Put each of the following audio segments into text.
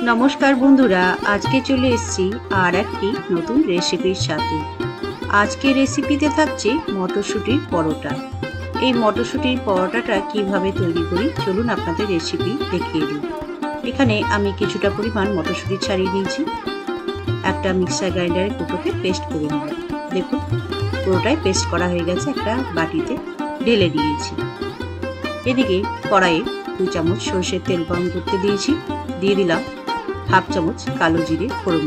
নমস্কার বন্ধুরা, আজকে চলে এসেছি আর একটি নতুন রেসিপির সাথে। আজকে রেসিপিতে থাকছে মটরশুঁটির পরোটা। এই মটরশুঁটির পরোটাটা কিভাবে তৈরি করি চলুন আপনাদের রেসিপি দেখিয়ে দিই। এখানে আমি কিছুটা পরিমাণ মটরশুঁটি ছাড়িয়ে নিয়েছি, একটা মিক্সার গ্রাইন্ডারে কুটোতে পেস্ট করে নিলাম। দেখুন পুরোটাই পেস্ট করা হয়ে গেছে, একটা বাটিতে ঢেলে নিয়েছি। এদিকে কড়াইয়ে 2 চামচ সরষের তেল গরম করতে দিয়েছি, দিয়ে দিলাম হাফ চামচ কালো জিরে ফোড়ন।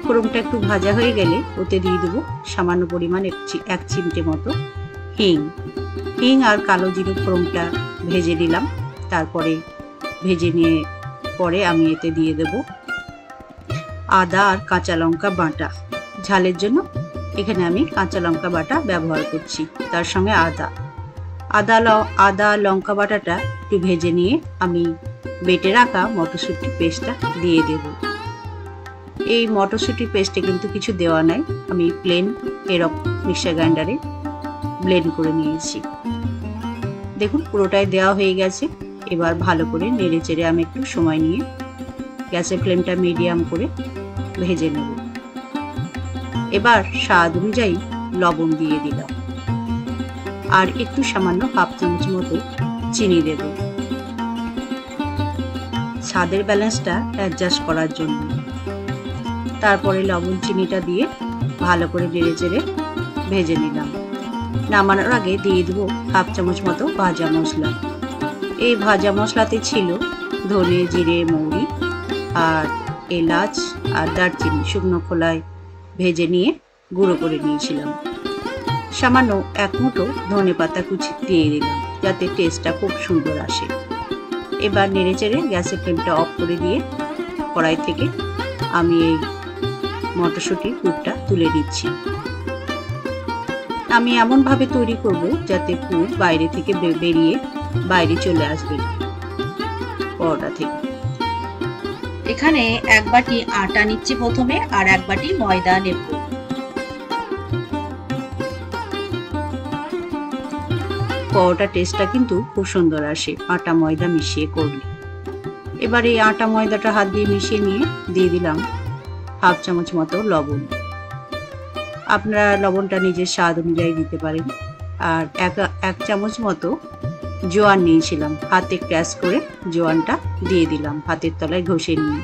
ফোড়নটা একটু ভাজা হয়ে গেলে ওতে দিয়ে দেবো সামান্য পরিমাণ 1 চিমটে মতো হিং আর কালো জিরে ফোড়নটা ভেজে নিলাম। তারপরে ভেজে নিয়ে পরে আমি এতে দিয়ে দেব আদা আর কাঁচা লঙ্কা বাটা। ঝালের জন্য এখানে আমি কাঁচা লঙ্কা বাটা ব্যবহার করছি, তার সঙ্গে আদা লঙ্কা বাটাটা একটু ভেজে নিয়ে আমি বেটে রাখা মটরশুঁটি পেস্টটা দিয়ে দেব। এই মটরশুঁটি পেস্টে কিন্তু কিছু দেওয়া নাই, আমি প্লেন এরকম মিক্সার গ্রাইন্ডারে ব্লেন্ড করে নিয়েছি। দেখুন পুরোটাই দেওয়া হয়ে গেছে। এবার ভালো করে নেড়ে চেড়ে আমি একটু সময় নিয়ে গ্যাসের ফ্লেমটা মিডিয়াম করে ভেজে নেব। এবার স্বাদ অনুযায়ী লবণ দিয়ে দিলাম আর একটু সামান্য হাফ চামচ মতো চিনি দেব, স্বাদের ব্যালেন্সটা অ্যাডজাস্ট করার জন্য। তারপরে লবণ চিনিটা দিয়ে ভালো করে নেড়ে চেড়ে ভেজে নিলাম। নামানোর আগে দিয়ে দেবো হাফ চামচ মতো ভাজা মশলা। এই ভাজা মশলাতে ছিল ধনে, জিরে, মৌরি আর এলাচ আর দারচিনি শুকনো খোলায় ভেজে নিয়ে গুঁড়ো করে নিয়েছিলাম। সামান্য 1 মুঠো ধনে পাতা কুচি দিয়ে দিলাম যাতে টেস্টটা খুব সুন্দর আসে। এবার নেড়ে চেড়ে গ্যাসের ফ্লেমটা অফ করে দিয়ে কড়াই থেকে আমি এই মটরশুঁটির পুরটা তুলে নিচ্ছি। আমি এমনভাবে তৈরি করব যাতে পুর বাইরে থেকে বেরিয়ে বাইরে চলে আসবে পরোটা থেকে। এখানে 1 বাটি আটা নিচ্ছি প্রথমে আর 1 বাটি ময়দা নেব। পরোটা টেস্টটা কিন্তু খুব সুন্দর আসে আটা ময়দা মিশিয়ে করলে। এবার এই আটা ময়দাটা হাত দিয়ে মিশিয়ে নিয়ে দিয়ে দিলাম হাফ চামচ মতো লবণ। আপনারা লবণটা নিজের স্বাদ অনুযায়ী দিতে পারেন। আর 1 চামচ মতো জোয়ান নিয়েছিলাম, হাতে ক্র্যাশ করে জোয়ানটা দিয়ে দিলাম হাতের তলায় ঘষে নিয়ে।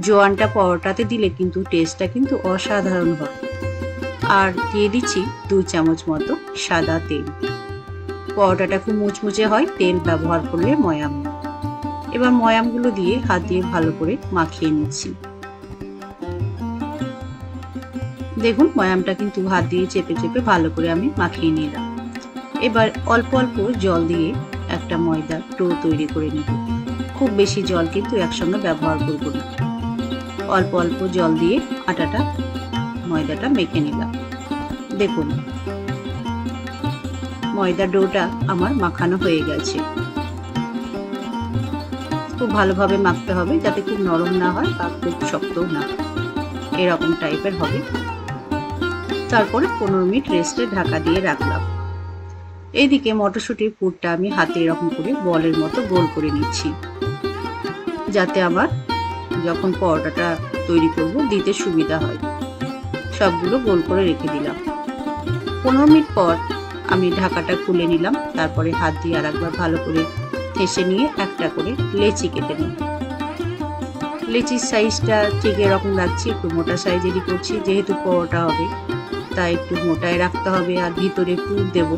জোয়ানটা পরোটাতে দিলে কিন্তু টেস্টটা কিন্তু অসাধারণ হয়। আর দিয়ে দিচ্ছি 2 চামচ মতো সাদা তেল। পরোটাটা খুব মুচমুচে হয় তেল ব্যবহার করলে ময়াম। এবার ময়ামগুলো দিয়ে হাত দিয়ে ভালো করে মাখিয়ে নিচ্ছি। দেখুন ময়ামটা কিন্তু হাত দিয়ে চেপে চেপে ভালো করে আমি মাখিয়ে নিলাম। এবার অল্প অল্প জল দিয়ে একটা ময়দা ডো তৈরি করে নেব। খুব বেশি জল কিন্তু একসঙ্গে ব্যবহার করব না, অল্প অল্প জল দিয়ে ময়দাটা মেখে নিলাম। দেখুন ময়দা ডোটা আমার মাখানো হয়ে গেছে। খুব ভালোভাবে মাখতে হবে যাতে খুব নরম না হয় বা খুব শক্তও না, এরকম টাইপের হবে। তারপরে 15 মিনিট রেস্টে ঢাকা দিয়ে রাখলাম। এইদিকে মটরশুঁটির পুরটা আমি হাতে এরকম করে বলের মতো গোল করে নিচ্ছি যাতে আমার যখন পরোটাটা তৈরি করব দিতে সুবিধা হয়। সবগুলো গোল করে রেখে দিলাম। 15 মিনিট পর আমি ঢাকাটা খুলে নিলাম। তারপরে হাত দিয়ে আরেকবার ভালো করে ঠেসে নিয়ে একটা করে লেচি কেটে নিই। লেচির সাইজটা ঠিক এরকম রাখছি, একটু মোটা সাইজেরই করছি যেহেতু পরোটা হবে, তাই একটু মোটায় রাখতে হবে। আর ভিতরে পুর দেব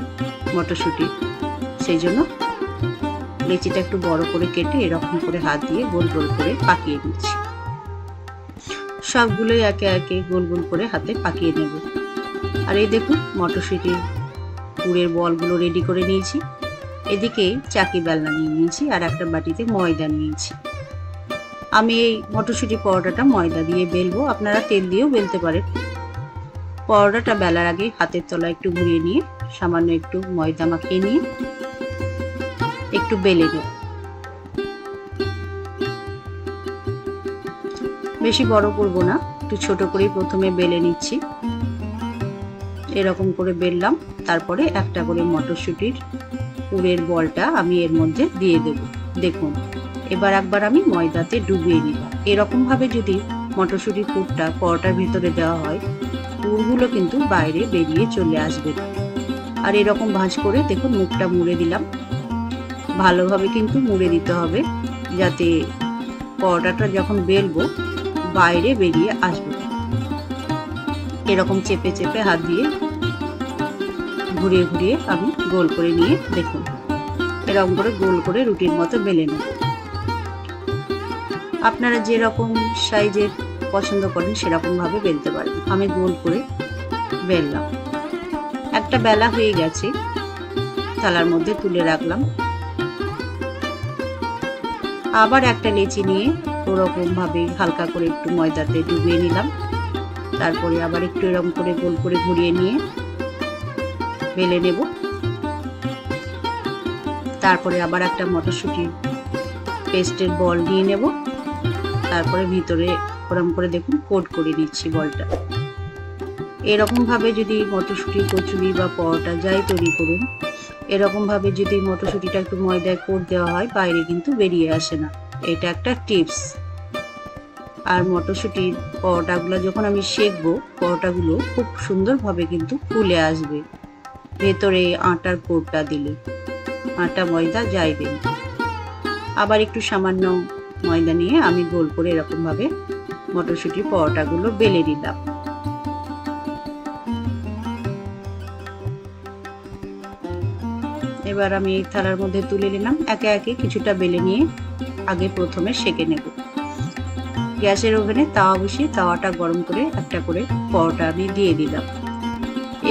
মটরশুঁটি, সেই জন্য লেচিটা একটু বড় করে কেটে এরকম করে হাত দিয়ে গোল গোল করে পাকিয়ে নিচ্ছি। সবগুলোই একে একে গোল গোল করে হাতে পাকিয়ে নেব। আর এই দেখুন মটরশুঁটির পুরের বলগুলো রেডি করে নিয়েছি। এদিকে চাকি বেলনা নিয়ে নিয়েছি আর একটা বাটিতে ময়দা নিয়েছি। আমি এই মটরশুঁটি পরোটাটা ময়দা দিয়ে বেলবো, আপনারা তেল দিয়েও বেলতে পারেন। পরোটাটা বেলার আগে হাতের তলায় একটু ঘুরিয়ে নিয়ে সামান্য একটু ময়দা মাখিয়ে নিয়ে একটু বেলে নেব। বেশি বড় করব না, একটু ছোট করেই প্রথমে বেলে নিচ্ছি। এরকম করে বেললাম। তারপরে একটা করে মটরশুঁটির পুরের বলটা আমি এর মধ্যে দিয়ে দেব। দেখুন এবার একবার আমি ময়দাতে ডুবিয়ে নিলাম। এরকম ভাবে যদি মটরশুঁটির পুরটা পরোটার ভিতরে দেওয়া হয়, পুরগুলো কিন্তু বাইরে বেরিয়ে চলে আসবে। আর এরকম ভাঁজ করে দেখুন মুখটা মুড়ে দিলাম। ভালোভাবে কিন্তু মুড়ে দিতে হবে, যাতে পরোটাটা যখন বেলবো বাইরে বেরিয়ে আসবে। এরকম চেপে চেপে হাত দিয়ে ঘুরিয়ে ঘুরিয়ে আমি গোল করে নিয়ে দেখুন এরকম করে গোল করে রুটির মতো বেলে নেব। আপনারা যেরকম সাইজের পছন্দ করেন সেরকম ভাবে বেলতে পারেন। আমি গোল করে বেললাম। একটা বেলা হয়ে গেছে, থালার মধ্যে তুলে রাখলাম। আবার একটা লেচি নিয়ে ওরকম ভাবে হালকা করে একটু ময়দাতে ডুবিয়ে নিলাম। তারপরে আবার একটু এরকম করে গোল করে ঘুরিয়ে নিয়ে বেলে নেব। তারপরে আবার একটা মটরশুঁটির পেস্টের বল নিয়ে নেব। তারপরে ভিতরে ওরকম করে দেখুন কোট করে নিচ্ছি বলটা। এরকম ভাবে যদি মটরশুঁটি কচুরি বা পরোটা যাই তৈরি করুন, এরকম ভাবে যদি মটরশুঁটিটা একটু ময়দায় কোট দেওয়া হয় বাইরে কিন্তু বেরিয়ে আসে না। এটা একটা টিপস। আর মটরশুঁটির পরোটাগুলো যখন আমি সেঁকবো, পরোটাগুলো খুব সুন্দরভাবে কিন্তু ফুলে আসবে ভেতরে আটার কোটটা দিলে। আটা ময়দা যাই দেন। আবার একটু সামান্য ময়দা নিয়ে আমি গোল করে এরকম ভাবে মটরশুঁটির পরোটাগুলো বেলে নিলাম। এবার আমি এই থালার মধ্যে তুলে নিলাম। একে একে কিছুটা বেলে নিয়ে আগে প্রথমে সেঁকে নেব। গ্যাসের ওভেনে তাওয়া বসিয়ে তাওয়াটা গরম করে একটা করে পরোটা আমি দিয়ে দিলাম।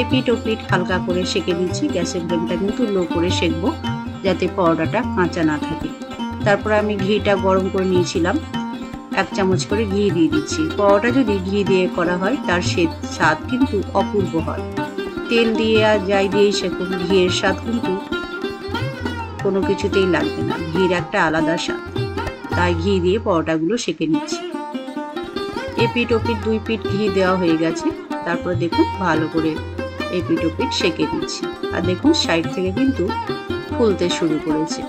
এপিট ওপিট হালকা করে সেঁকে দিচ্ছি। গ্যাসের ফ্লেমটা কিন্তু লো করে সেঁকবো, যাতে পরোটাটা কাঁচা না থাকে। তারপরে আমি ঘিটা গরম করে নিয়েছিলাম, 1 চামচ করে ঘি দিয়ে দিচ্ছি। পরোটা যদি ঘি দিয়ে করা হয় তার স্বাদ কিন্তু অপূর্ব হয়। তেল দিয়ে আর যাই দিয়ে সেরকম ঘিয়ের স্বাদ কিন্তু কোনো কিছুতেই লাগবে না। ঘির একটা আলাদা স্বাদ। তাই ঘি দিয়ে পরোটাগুলো সেঁকে নিচ্ছি। এপিট ওপিট 2 পিঠ ঘি দেওয়া হয়ে গেছে। তারপরে দেখুন ভালো করে এপিট ওপিট সেঁকে নিচ্ছি। আর দেখুন সাইড থেকে কিন্তু ফুলতে শুরু করেছে।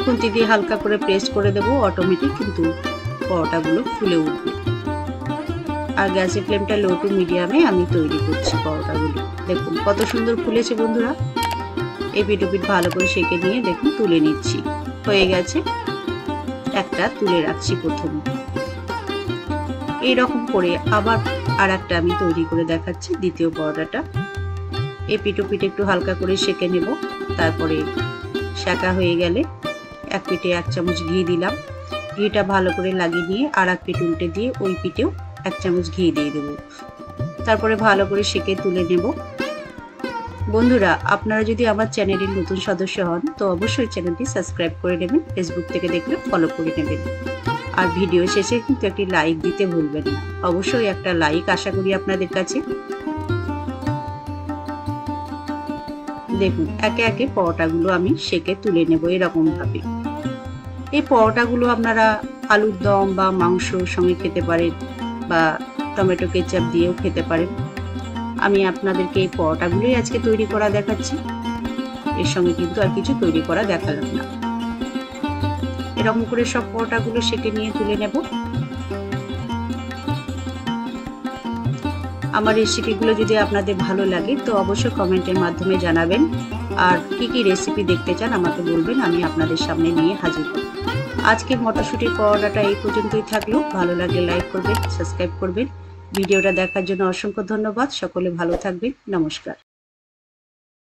খুন্তি দিয়ে হালকা করে প্রেস করে দেব, অটোমেটিক কিন্তু পরোটাগুলো ফুলে উঠবে। আর গ্যাসের ফ্লেমটা লো টু মিডিয়ামে আমি তৈরি করছি পরোটাগুলো। দেখুন কত সুন্দর ফুলেছে বন্ধুরা। এপিট ওপিট ভালো করে সেঁকে নিয়ে দেখুন তুলে নিচ্ছি। হয়ে গেছে, একটা তুলে রাখছি প্রথমে। এইরকম করে আবার আর একটা আমি তৈরি করে দেখাচ্ছি দ্বিতীয় পরোটাটা। এপিট ওপিট একটু হালকা করে সেঁকে নেব। তারপরে সেঁকা হয়ে গেলে এক পিঠে 1 চামচ ঘি দিলাম। ঘিটা ভালো করে লাগিয়ে নিয়ে আর এক পিঠ উল্টে দিয়ে ওই পিঠেও 1 চামচ ঘি দিয়ে দেব। তারপরে ভালো করে সেঁকে তুলে নেব। বন্ধুরা, আপনারা যদি আমার চ্যানেলের নতুন সদস্য হন তো অবশ্যই চ্যানেলটি সাবস্ক্রাইব করে নেবেন। ফেসবুক থেকে দেখলে ফলো করে নেবেন। আর ভিডিও শেষে কিন্তু একটি লাইক দিতে ভুলবেন না। অবশ্যই একটা লাইক আশা করি আপনাদের কাছে। দেখুন একে একে পরোটাগুলো আমি সেঁকে তুলে নেব এরকম ভাবে। এই পরোটাগুলো আপনারা আলুর দম বা মাংসর সঙ্গে খেতে পারেন, বা টমেটো কেচাপ দিয়েও খেতে পারেন। আমি আপনাদেরকে এই পরোটাগুলোই আজকে তৈরি করা দেখাচ্ছি। এর সঙ্গে কিন্তু আর কিছু তৈরি করা দেখালাম না। এরকম করে সব পরোটাগুলো সেঁকে নিয়ে তুলে নেব। আমার রেসিপিগুলো যদি আপনাদের ভালো লাগে তো অবশ্যই কমেন্টের মাধ্যমে জানাবেন। আর কি কি রেসিপি দেখতে চান আমাকে বলবেন, আমি আপনাদের সামনে নিয়ে হাজির হব। আজকে মটরশুঁটির পরোটাটা এই পর্যন্তই থাকলো। ভালো লাগলে লাইক করবেন, সাবস্ক্রাইব করবেন। ভিডিওটা দেখার জন্য অসংখ্য ধন্যবাদ। সকলে ভালো থাকবেন। নমস্কার।